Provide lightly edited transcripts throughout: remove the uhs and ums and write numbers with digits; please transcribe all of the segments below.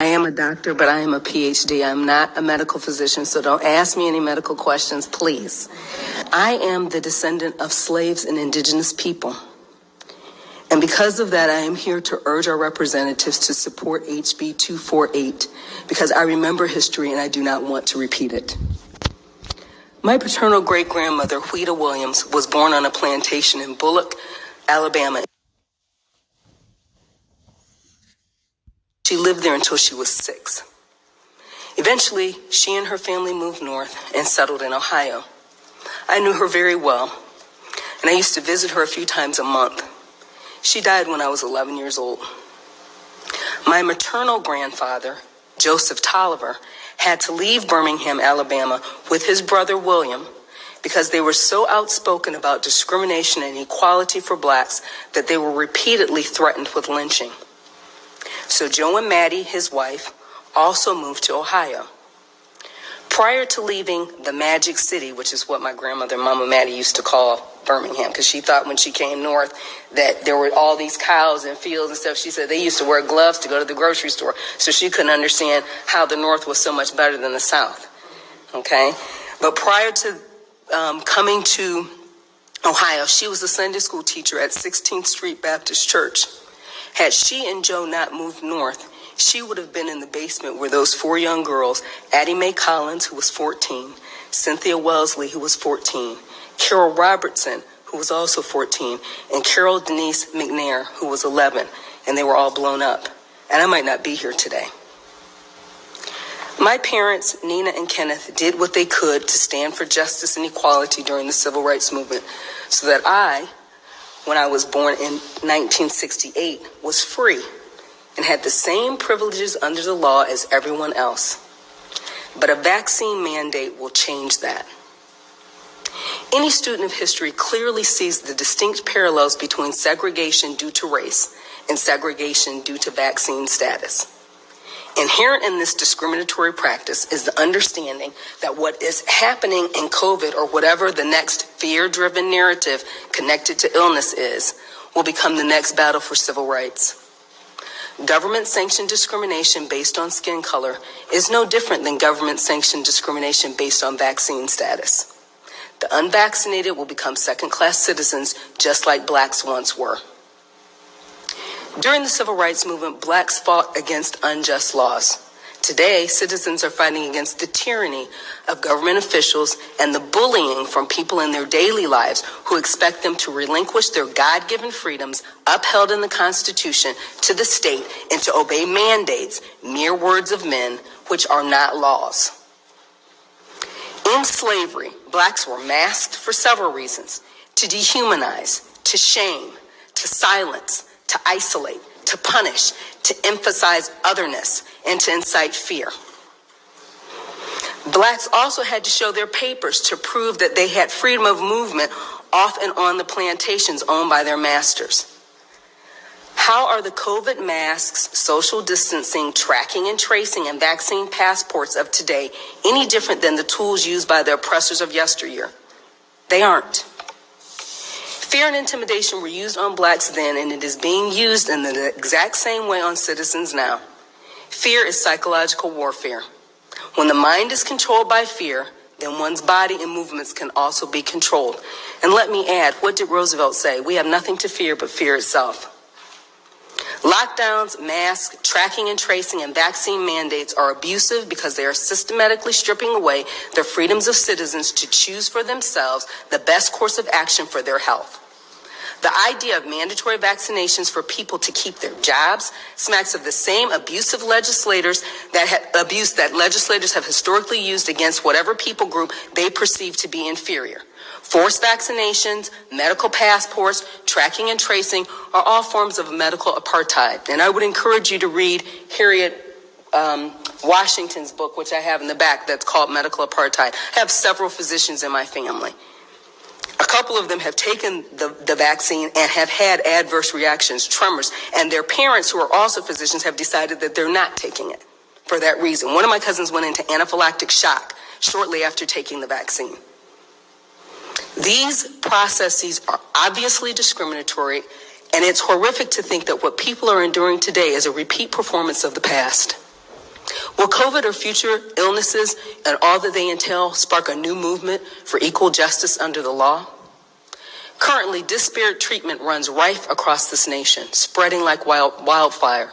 I am a doctor, but I am a PhD. I'm not a medical physician, so don't ask me any medical questions, please. I am the descendant of slaves and indigenous people. And because of that, I am here to urge our representatives to support HB 248 because I remember history and I do not want to repeat it. My paternal great-grandmother, Wheata Williams, was born on a plantation in Bullock, Alabama. She lived there until she was 6. Eventually, she and her family moved north and settled in Ohio. I knew her very well, and I used to visit her a few times a month. She died when I was 11 years old. My maternal grandfather, Joseph Tolliver, had to leave Birmingham, Alabama with his brother William because they were so outspoken about discrimination and equality for blacks that they were repeatedly threatened with lynching. So Joe and Maddie, his wife, also moved to Ohio. Prior to leaving the Magic City, which is what my grandmother, Mama Maddie, used to call Birmingham, because she thought when she came north that there were all these cows and fields and stuff. She said they used to wear gloves to go to the grocery store, so she couldn't understand how the north was so much better than the south. Okay? But prior to coming to Ohio, she was a Sunday school teacher at 16th Street Baptist Church. Had she and Joe not moved north, she would have been in the basement where those 4 young girls, Addie Mae Collins, who was 14, Cynthia Wellesley, who was 14, Carol Robertson, who was also 14, and Carol Denise McNair, who was 11, and they were all blown up. And I might not be here today. My parents, Nina and Kenneth, did what they could to stand for justice and equality during the civil rights movement so that I, when I was born in 1968, was free and had the same privileges under the law as everyone else. But a vaccine mandate will change that. Any student of history clearly sees the distinct parallels between segregation due to race and segregation due to vaccine status. Inherent in this discriminatory practice is the understanding that what is happening in COVID or whatever the next fear-driven narrative connected to illness is will become the next battle for civil rights. Government-sanctioned discrimination based on skin color is no different than government-sanctioned discrimination based on vaccine status. The unvaccinated will become second-class citizens just like blacks once were. During the civil rights movement, blacks fought against unjust laws. Today, citizens are fighting against the tyranny of government officials and the bullying from people in their daily lives who expect them to relinquish their God-given freedoms upheld in the Constitution to the state and to obey mandates, mere words of men, which are not laws. In slavery, blacks were masked for several reasons: to dehumanize, to shame, to silence, to isolate, to punish, to emphasize otherness, and to incite fear. Blacks also had to show their papers to prove that they had freedom of movement off and on the plantations owned by their masters. How are the COVID masks, social distancing, tracking and tracing, and vaccine passports of today any different than the tools used by the oppressors of yesteryear? They aren't. Fear and intimidation were used on blacks then, and it is being used in the exact same way on citizens now. Fear is psychological warfare. When the mind is controlled by fear, then one's body and movements can also be controlled. And let me add, what did Roosevelt say? We have nothing to fear but fear itself. Lockdowns, masks, tracking and tracing, and vaccine mandates are abusive because they are systematically stripping away the freedoms of citizens to choose for themselves the best course of action for their health. The idea of mandatory vaccinations for people to keep their jobs smacks of the same abusive legislators that legislators have historically used against whatever people group they perceive to be inferior. Forced vaccinations, medical passports, tracking and tracing are all forms of medical apartheid. And I would encourage you to read Harriet Washington's book, which I have in the back, that's called Medical Apartheid. I have several physicians in my family. A couple of them have taken the vaccine and have had adverse reactions, tremors, and their parents, who are also physicians, have decided that they're not taking it for that reason. One of my cousins went into anaphylactic shock shortly after taking the vaccine. These processes are obviously discriminatory, and it's horrific to think that what people are enduring today is a repeat performance of the past. Will COVID or future illnesses and all that they entail spark a new movement for equal justice under the law? Currently, disparate treatment runs rife across this nation, spreading like wildfire.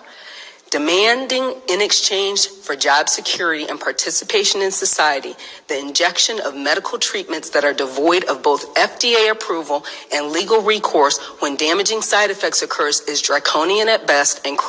Demanding in exchange for job security and participation in society, the injection of medical treatments that are devoid of both FDA approval and legal recourse when damaging side effects occurs is draconian at best and